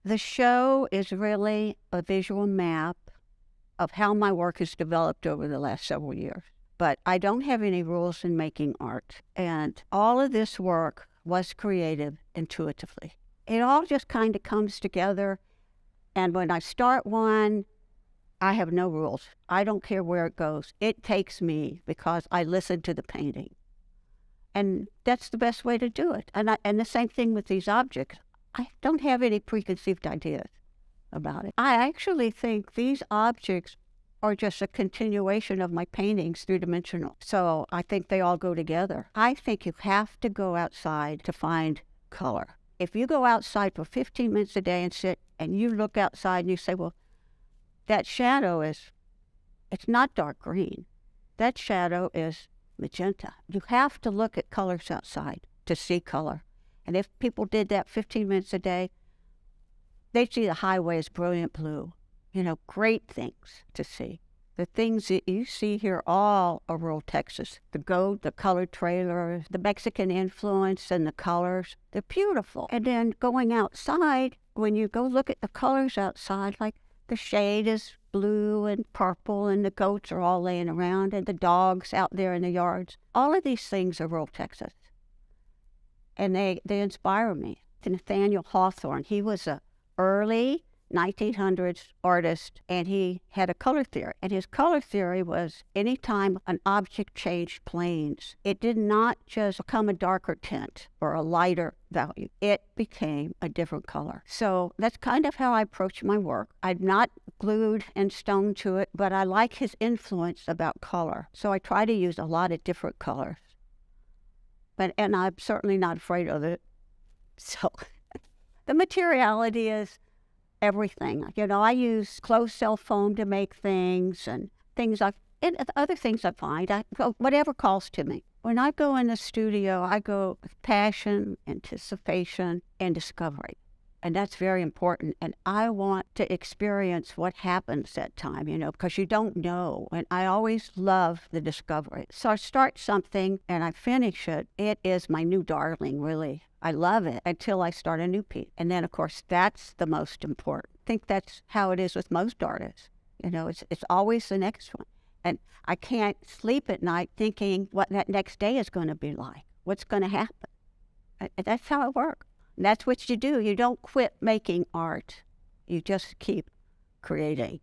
The show is really a visual map of how my work has developed over the last several years. But I don't have any rules in making art. And all of this work was created intuitively. It all just kind of comes together. And when I start one, I have no rules. I don't care where it goes. It takes me because I listen to the painting. And that's the best way to do it. And the same thing with these objects. I don't have any preconceived ideas about it. I actually think these objects are just a continuation of my paintings, three-dimensional. So I think they all go together. I think you have to go outside to find color. If you go outside for 15 minutes a day and sit and you look outside and you say, well, that shadow it's not dark green. That shadow is magenta. You have to look at colors outside to see color. And if people did that 15 minutes a day, they'd see the highway as brilliant blue. Great things to see. The things that you see here all are rural Texas. The goat, the colored trailer, the Mexican influence and the colors, they're beautiful. And then going outside, when you go look at the colors outside, like the shade is blue and purple and the goats are all laying around and the dogs out there in the yards. All of these things are rural Texas. And they inspire me. Nathaniel Hawthorne, he was a early 1900s artist, and he had a color theory. And his color theory was anytime an object changed planes, it did not just become a darker tint or a lighter value. It became a different color. So that's kind of how I approach my work. I'm not glued and stoned to it, but I like his influence about color. So I try to use a lot of different colors. And I'm certainly not afraid of it. So the materiality is everything. I use closed cell foam to make things and other things I find. Whatever calls to me. When I go in the studio, I go with passion, anticipation, and discovery. And that's very important. And I want to experience what happens that time, because you don't know. And I always love the discovery. So I start something and I finish it. It is my new darling, really. I love it until I start a new piece. And then, of course, that's the most important. I think that's how it is with most artists. It's always the next one. And I can't sleep at night thinking what that next day is going to be like, what's going to happen. That's how it works. And that's what you do. You don't quit making art. You just keep creating.